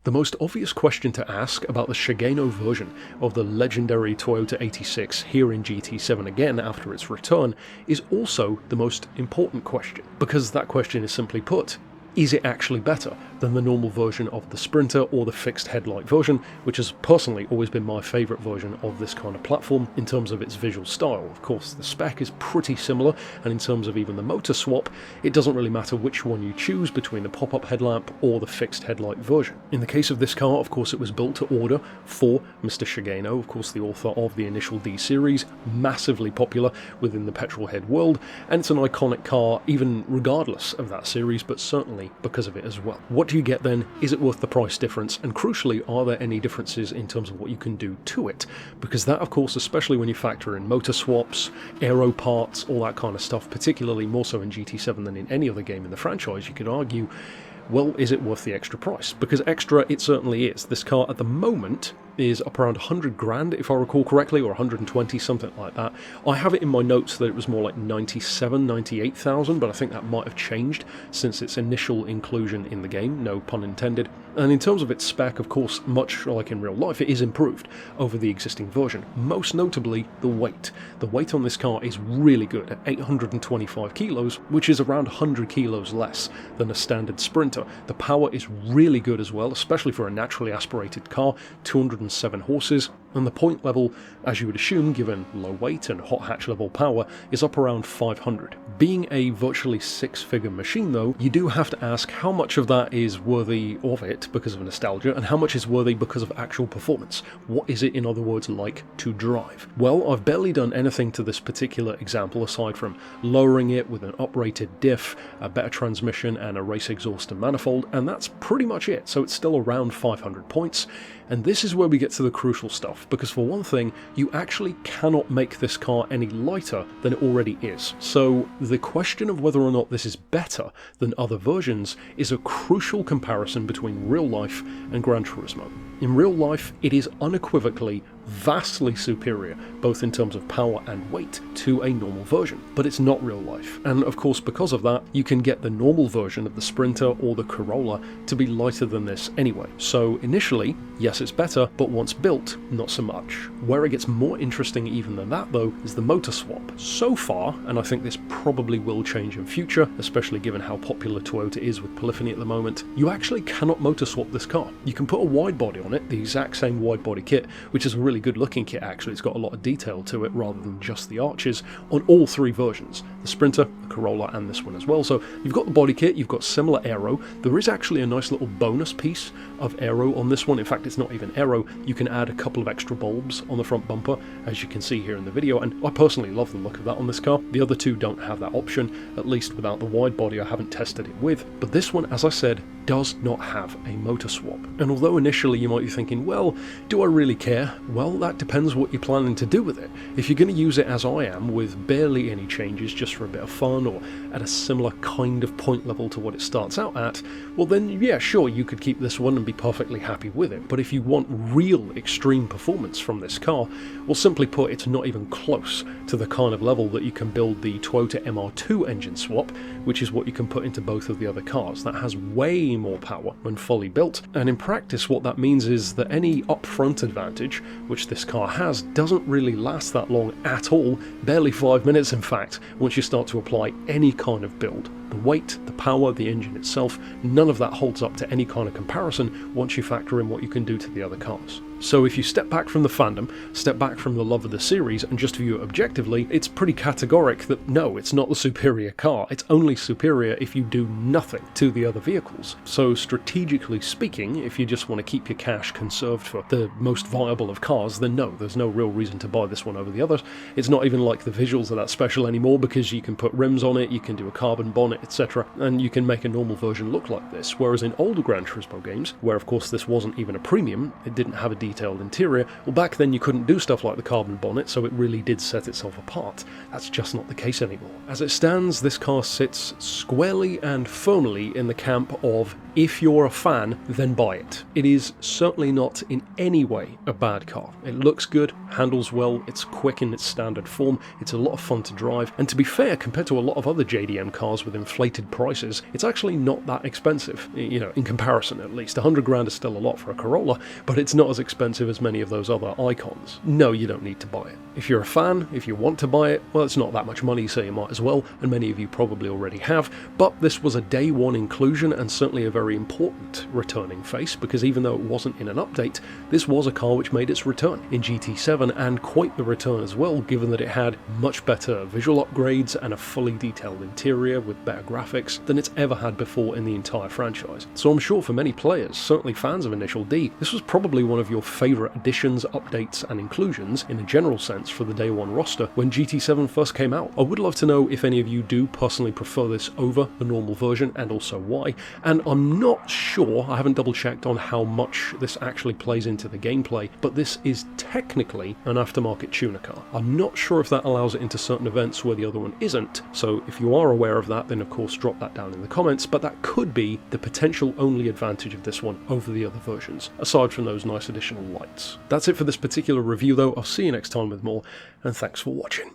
The most obvious question to ask about the Shigeno version of the legendary Toyota 86 here in GT7 again after its return is also the most important question, because that question is simply put, is it actually better than the normal version of the Sprinter or the fixed headlight version, which has personally always been my favourite version of this kind of platform in terms of its visual style. Of course, the spec is pretty similar, and in terms of even the motor swap, it doesn't really matter which one you choose between the pop-up headlamp or the fixed headlight version. In the case of this car, of course, it was built to order for Mr. Shigeno, of course the author of the initial D series, massively popular within the petrolhead world, and it's an iconic car even regardless of that series, but certainly because of it as well. What do you get then? Is it worth the price difference? And crucially, are there any differences in terms of what you can do to it? Because that, of course, especially when you factor in motor swaps, aero parts, all that kind of stuff, particularly more so in GT7 than in any other game in the franchise, you could argue, well, is it worth the extra price? Because extra it certainly is. This car at the moment is up around 100 grand, if I recall correctly, or 120, something like that. I have it in my notes that it was more like 97, 98,000, but I think that might have changed since its initial inclusion in the game, no pun intended. And in terms of its spec, of course, much like in real life, it is improved over the existing version, most notably the weight. The weight on this car is really good at 825 kilos, which is around 100 kilos less than a standard Sprinter. The power is really good as well, especially for a naturally aspirated car, 207 horses, and the point level, as you would assume given low weight and hot hatch level power, is up around 500. Being a virtually six-figure machine though, you do have to ask how much of that is worthy of it because of nostalgia, and how much is worthy because of actual performance. What is it, in other words, like to drive? Well, I've barely done anything to this particular example aside from lowering it with an uprated diff, a better transmission and a race exhaust and manifold, and that's pretty much it. So it's still around 500 points. And this is where we get to the crucial stuff, because for one thing, you actually cannot make this car any lighter than it already is. So the question of whether or not this is better than other versions is a crucial comparison between real life and Gran Turismo. In real life, it is unequivocally vastly superior, both in terms of power and weight, to a normal version. But it's not real life. And of course, because of that, you can get the normal version of the Sprinter or the Corolla to be lighter than this anyway. So initially, yes, it's better, but once built, not so much. Where it gets more interesting even than that, though, is the motor swap. So far, and I think this probably will change in future, especially given how popular Toyota is with polyphony at the moment, you actually cannot motor swap this car. You can put a wide body on it, the exact same wide body kit, which is a really good looking kit actually. It's got a lot of detail to it rather than just the arches, on all three versions, the Sprinter, the Corolla and this one as well. So you've got the body kit, you've got similar aero. There is actually a nice little bonus piece of aero on this one. In fact, it's not even aero. You can add a couple of extra bulbs on the front bumper, as you can see here in the video, and I personally love the look of that on this car. The other two don't have that option, at least without the wide body. I haven't tested it with, but this one, as I said, does not have a motor swap. And although initially you might be thinking, well, do I really care? Well, that depends what you're planning to do with it. If you're going to use it as I am, with barely any changes just for a bit of fun or at a similar kind of point level to what it starts out at, well then yeah, sure, you could keep this one and be perfectly happy with it. But if you want real extreme performance from this car, well, simply put, it's not even close to the kind of level that you can build the Toyota MR2 engine swap, which is what you can put into both of the other cars. That has way more power when fully built, and in practice what that means is that any upfront advantage, which this car has, doesn't really last that long at all, barely 5 minutes in fact, once you start to apply any kind of build. The weight, the power, the engine itself, none of that holds up to any kind of comparison once you factor in what you can do to the other cars. So if you step back from the fandom, step back from the love of the series, and just view it objectively, it's pretty categoric that no, it's not the superior car. It's only superior if you do nothing to the other vehicles. So strategically speaking, if you just want to keep your cash conserved for the most viable of cars, then no, there's no real reason to buy this one over the others. It's not even like the visuals are that special anymore, because you can put rims on it, you can do a carbon bonnet, etc., and you can make a normal version look like this. Whereas in older Gran Turismo games, where of course this wasn't even a premium, it didn't have a detailed interior, well, back then you couldn't do stuff like the carbon bonnet, so it really did set itself apart. That's just not the case anymore. As it stands, this car sits squarely and firmly in the camp of, if you're a fan, then buy it. It is certainly not in any way a bad car. It looks good, handles well, it's quick in its standard form, it's a lot of fun to drive, and to be fair, compared to a lot of other JDM cars within inflated prices, it's actually not that expensive, you know, in comparison at least. 100 grand is still a lot for a Corolla, but it's not as expensive as many of those other icons. No, you don't need to buy it. If you're a fan, if you want to buy it, well, it's not that much money, so you might as well, and many of you probably already have, but this was a day one inclusion and certainly a very important returning face, because even though it wasn't in an update, this was a car which made its return in GT7, and quite the return as well, given that it had much better visual upgrades and a fully detailed interior with better graphics than it's ever had before in the entire franchise. So I'm sure for many players, certainly fans of Initial D, this was probably one of your favourite additions, updates and inclusions in a general sense for the day one roster when GT7 first came out. I would love to know if any of you do personally prefer this over the normal version, and also why, and I'm not sure, I haven't double checked on how much this actually plays into the gameplay, but this is technically an aftermarket tuner car. I'm not sure if that allows it into certain events where the other one isn't, so if you are aware of that, then of course drop that down in the comments, but that could be the potential only advantage of this one over the other versions, aside from those nice additional lights. That's it for this particular review though. I'll see you next time with more, and thanks for watching.